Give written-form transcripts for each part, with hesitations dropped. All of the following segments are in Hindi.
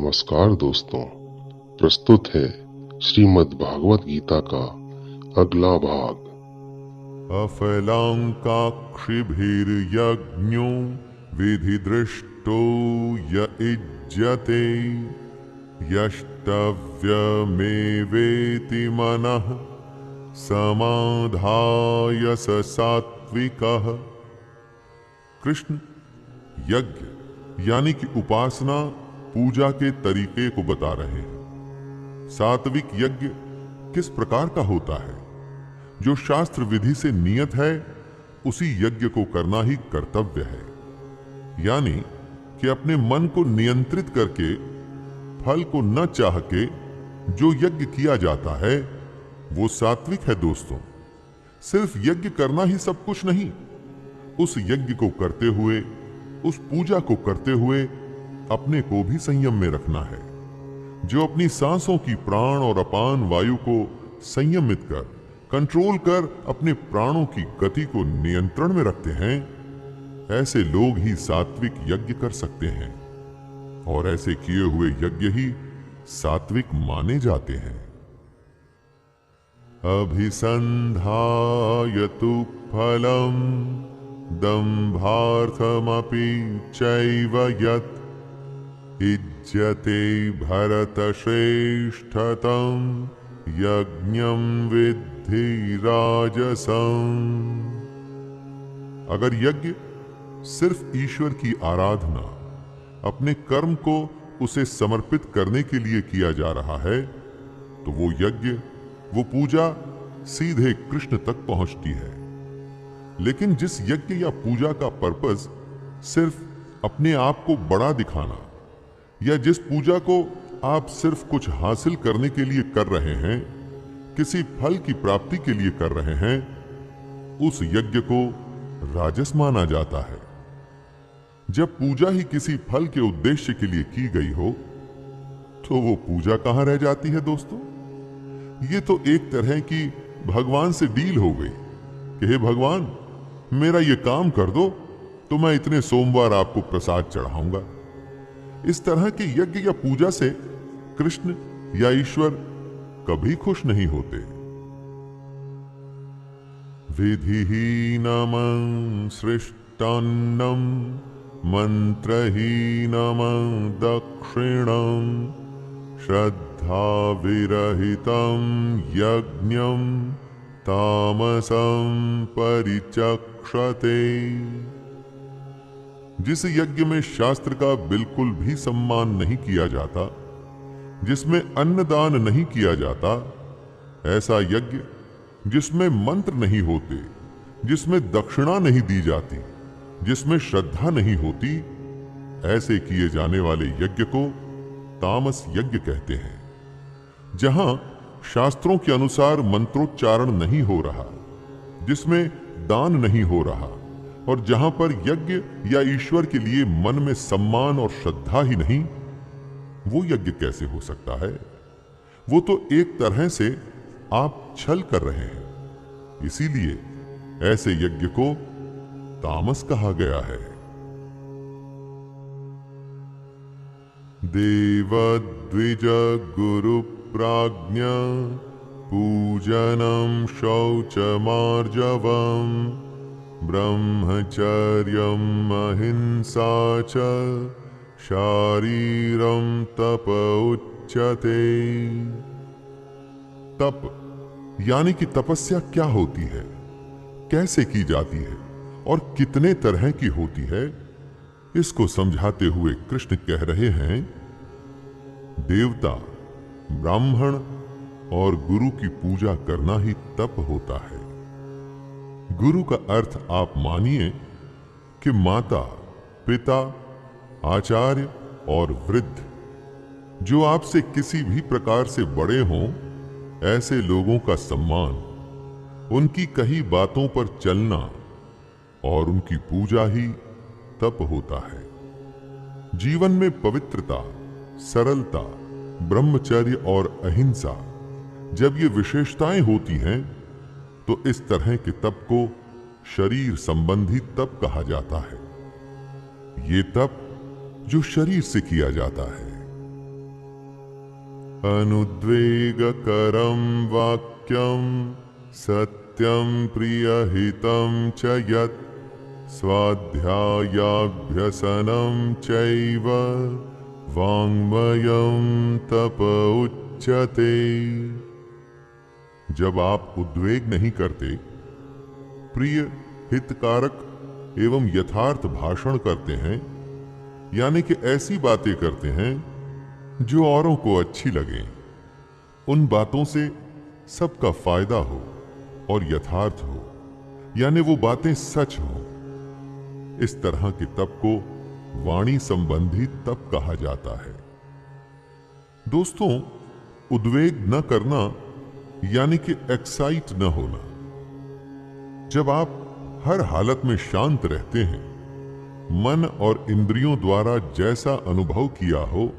नमस्कार दोस्तों, प्रस्तुत है श्रीमद् भागवत गीता का अगला भाग। अफलांकाक्षिभिर्यज्ञो विधिदृष्टो य इज्यते यष्टव्यमेवेति मनः समाधाय स सात्विकः। कृष्ण यज्ञ यानी कि उपासना पूजा के तरीके को बता रहे हैं। सात्विक यज्ञ किस प्रकार का होता है? जो शास्त्र विधि से नियत है उसी यज्ञ को करना ही कर्तव्य है, यानी कि अपने मन को नियंत्रित करके फल को न चाह के जो यज्ञ किया जाता है वो सात्विक है। दोस्तों, सिर्फ यज्ञ करना ही सब कुछ नहीं, उस यज्ञ को करते हुए, उस पूजा को करते हुए अपने को भी संयम में रखना है। जो अपनी सांसों की प्राण और अपान वायु को संयमित कर, कंट्रोल कर अपने प्राणों की गति को नियंत्रण में रखते हैं, ऐसे लोग ही सात्विक यज्ञ कर सकते हैं और ऐसे किए हुए यज्ञ ही सात्विक माने जाते हैं। अभिसंधाय तु फलम दंभार्थमपि चैव यत् इज्यते भरतश्रेष्ठतं यज्ञं विद्धि राजसम्। अगर यज्ञ सिर्फ ईश्वर की आराधना, अपने कर्म को उसे समर्पित करने के लिए किया जा रहा है, तो वो यज्ञ, वो पूजा सीधे कृष्ण तक पहुंचती है। लेकिन जिस यज्ञ या पूजा का पर्पस सिर्फ अपने आप को बड़ा दिखाना, या जिस पूजा को आप सिर्फ कुछ हासिल करने के लिए कर रहे हैं, किसी फल की प्राप्ति के लिए कर रहे हैं, उस यज्ञ को राजस माना जाता है। जब पूजा ही किसी फल के उद्देश्य के लिए की गई हो, तो वो पूजा कहां रह जाती है दोस्तों? ये तो एक तरह की भगवान से डील हो गई कि हे भगवान, मेरा ये काम कर दो तो मैं इतने सोमवार आपको प्रसाद चढ़ाऊंगा। इस तरह के यज्ञ या पूजा से कृष्ण या ईश्वर कभी खुश नहीं होते। विधिहीनम सृष्टान्नम मंत्रहीनम दक्षिणम श्रद्धा विरहितं यज्ञं तामसं परिचक्षते। जिस यज्ञ में शास्त्र का बिल्कुल भी सम्मान नहीं किया जाता, जिसमें अन्नदान नहीं किया जाता, ऐसा यज्ञ जिसमें मंत्र नहीं होते, जिसमें दक्षिणा नहीं दी जाती, जिसमें श्रद्धा नहीं होती, ऐसे किए जाने वाले यज्ञ को तामस यज्ञ कहते हैं। जहां शास्त्रों के अनुसार मंत्रोच्चारण नहीं हो रहा, जिसमें दान नहीं हो रहा, और जहां पर यज्ञ या ईश्वर के लिए मन में सम्मान और श्रद्धा ही नहीं, वो यज्ञ कैसे हो सकता है? वो तो एक तरह से आप छल कर रहे हैं। इसीलिए ऐसे यज्ञ को तामस कहा गया है। देवद्विज गुरु प्राज्ञा पूजनम शौचमार्जवम ब्रह्मचर्यम अहिंसा च शारीरम तप उच्यते। तप यानी कि तपस्या क्या होती है, कैसे की जाती है और कितने तरह की होती है, इसको समझाते हुए कृष्ण कह रहे हैं, देवता, ब्राह्मण और गुरु की पूजा करना ही तप होता है। गुरु का अर्थ आप मानिए कि माता, पिता, आचार्य और वृद्ध, जो आपसे किसी भी प्रकार से बड़े हों, ऐसे लोगों का सम्मान, उनकी कही बातों पर चलना और उनकी पूजा ही तप होता है। जीवन में पवित्रता, सरलता, ब्रह्मचर्य और अहिंसा, जब ये विशेषताएं होती हैं, तो इस तरह के तप को शरीर संबंधी तप कहा जाता है। ये तप जो शरीर से किया जाता है। अनुद्वेगकरं वाक्यं सत्यं प्रियहितं च यत् स्वाध्यायाभ्यसनं चैव वाङ्मयं तप उच्यते। जब आप उद्वेग नहीं करते, प्रिय, हितकारक एवं यथार्थ भाषण करते हैं, यानी कि ऐसी बातें करते हैं जो औरों को अच्छी लगे, उन बातों से सबका फायदा हो और यथार्थ हो, यानी वो बातें सच हो, इस तरह के तप को वाणी संबंधी तप कहा जाता है। दोस्तों, उद्वेग न करना यानी कि एक्साइट न होना। जब आप हर हालत में शांत रहते हैं, मन और इंद्रियों द्वारा जैसा अनुभव किया हो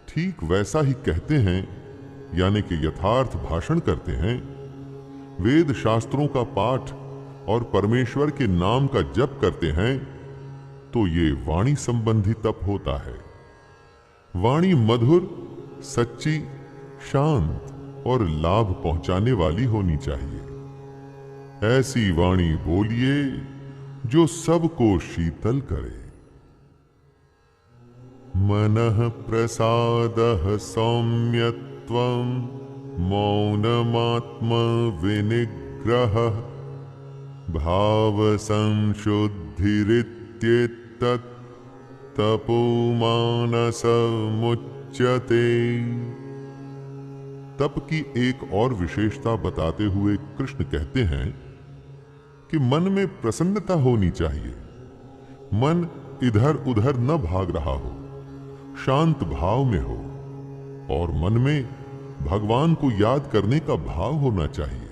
ठीक वैसा ही कहते हैं, यानी कि यथार्थ भाषण करते हैं, वेद शास्त्रों का पाठ और परमेश्वर के नाम का जप करते हैं, तो ये वाणी संबंधी तप होता है। वाणी मधुर, सच्ची, शांत और लाभ पहुंचाने वाली होनी चाहिए। ऐसी वाणी बोलिए जो सबको शीतल करे। मनः प्रसादः सौम्यत्वं मौनमात्म विनिग्रहः भावसंशुद्धिरित्येतत् तपो मानसमुच्यते। तप की एक और विशेषता बताते हुए कृष्ण कहते हैं कि मन में प्रसन्नता होनी चाहिए, मन इधर उधर न भाग रहा हो, शांत भाव में हो, और मन में भगवान को याद करने का भाव होना चाहिए।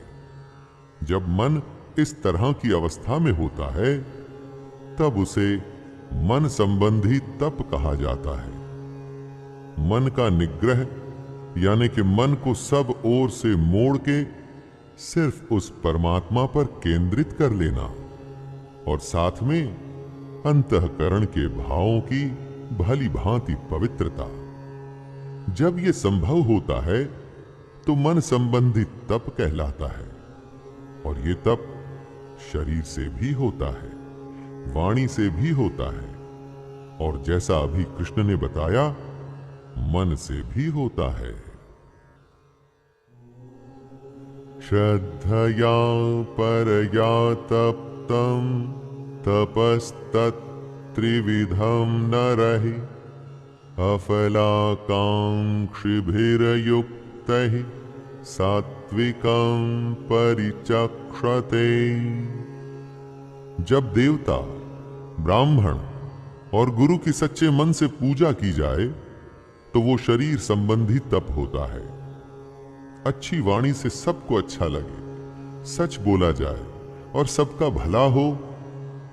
जब मन इस तरह की अवस्था में होता है, तब उसे मन संबंधी तप कहा जाता है। मन का निग्रह यानी कि मन को सब ओर से मोड़ के सिर्फ उस परमात्मा पर केंद्रित कर लेना, और साथ में अंतःकरण के भावों की भली भांति पवित्रता। जब ये संभव होता है तो मन संबंधी तप कहलाता है, और ये तप शरीर से भी होता है, वाणी से भी होता है, और जैसा अभी कृष्ण ने बताया, मन से भी होता है। श्रद्धया परया तप्तं तपस्तत्त्रिविधं नरहि अफलाकांक्षिभिर्युक्तैः सात्विकं परिचक्षते। जब देवता, ब्राह्मण और गुरु की सच्चे मन से पूजा की जाए तो वो शरीर संबंधी तप होता है। अच्छी वाणी से सबको अच्छा लगे, सच बोला जाए और सबका भला हो,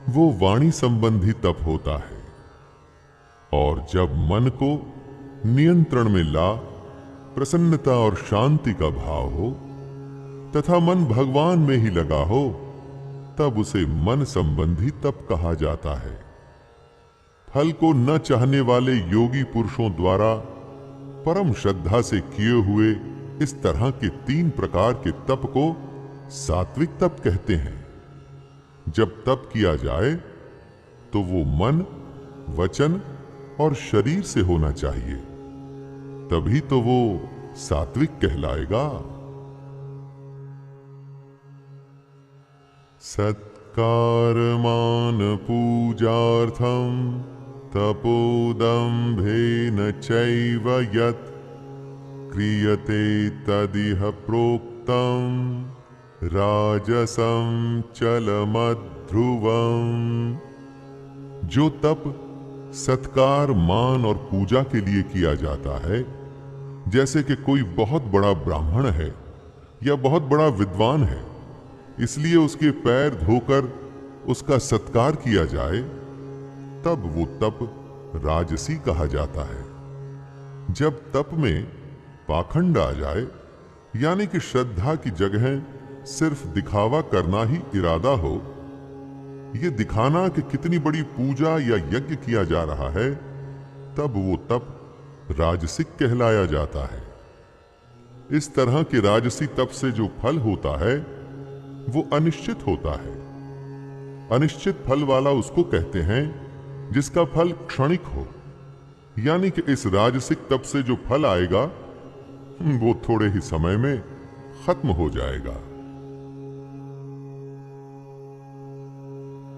वो वाणी संबंधी तप होता है। और जब मन को नियंत्रण में ला प्रसन्नता और शांति का भाव हो तथा मन भगवान में ही लगा हो, तब उसे मन संबंधी तप कहा जाता है। फल को न चाहने वाले योगी पुरुषों द्वारा परम श्रद्धा से किए हुए इस तरह के 3 प्रकार के तप को सात्विक तप कहते हैं। जब तप किया जाए तो वो मन, वचन और शरीर से होना चाहिए, तभी तो वो सात्विक कहलाएगा। सत्कारमान पूजार्थं तपोदम्भेन चैव यत् क्रियते तदिह प्रोक्तं राजसं चलमध्रुवम्। जो तप सत्कार, मान और पूजा के लिए किया जाता है, जैसे कि कोई बहुत बड़ा ब्राह्मण है या बहुत बड़ा विद्वान है, इसलिए उसके पैर धोकर उसका सत्कार किया जाए, तब वो तप राजसी कहा जाता है। जब तप में पाखंड आ जाए, यानी कि श्रद्धा की जगह सिर्फ दिखावा करना ही इरादा हो, ये दिखाना कि कितनी बड़ी पूजा या यज्ञ किया जा रहा है, तब वो तप राजसिक कहलाया जाता है। इस तरह के राजसी तप से जो फल होता है वो अनिश्चित होता है। अनिश्चित फल वाला उसको कहते हैं जिसका फल क्षणिक हो, यानी कि इस राजसिक तप से जो फल आएगा वो थोड़े ही समय में खत्म हो जाएगा।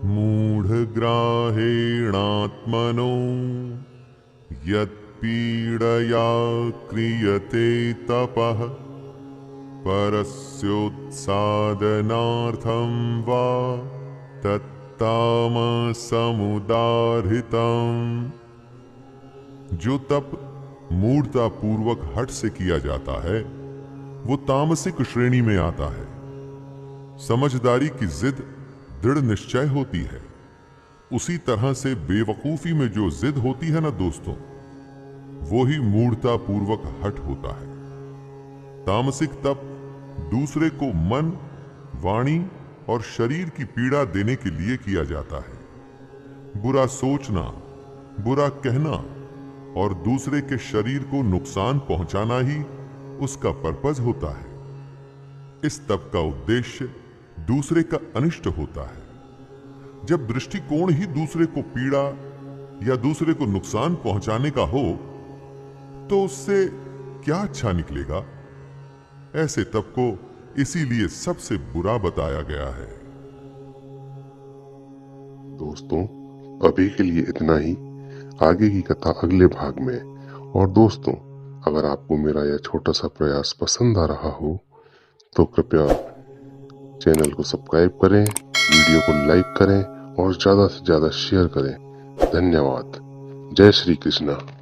मूढ़ग्राहेणात्मनो यत्पीडया क्रियते तपः परस्योत्सादनार्थं वा तत्तामसमुदाहृतम्। जो तप मूढ़ता पूर्वक हठ से किया जाता है वो तामसिक श्रेणी में आता है। समझदारी की जिद दृढ़ निश्चय होती है। उसी तरह से बेवकूफी में जो जिद होती है ना दोस्तों, वो ही मूढ़ता पूर्वक हठ होता है। तामसिक तप दूसरे को मन, वाणी और शरीर की पीड़ा देने के लिए किया जाता है। बुरा सोचना, बुरा कहना और दूसरे के शरीर को नुकसान पहुंचाना ही उसका पर्पज होता है। इस तप का उद्देश्य दूसरे का अनिष्ट होता है। जब दृष्टिकोण ही दूसरे को पीड़ा या दूसरे को नुकसान पहुंचाने का हो तो उससे क्या अच्छा निकलेगा। ऐसे तप को इसीलिए सबसे बुरा बताया गया है। दोस्तों, अभी के लिए इतना ही। आगे की कथा अगले भाग में। और दोस्तों, अगर आपको मेरा यह छोटा सा प्रयास पसंद आ रहा हो तो कृपया चैनल को सब्सक्राइब करें, वीडियो को लाइक करें और ज्यादा से ज्यादा शेयर करें। धन्यवाद। जय श्री कृष्णा।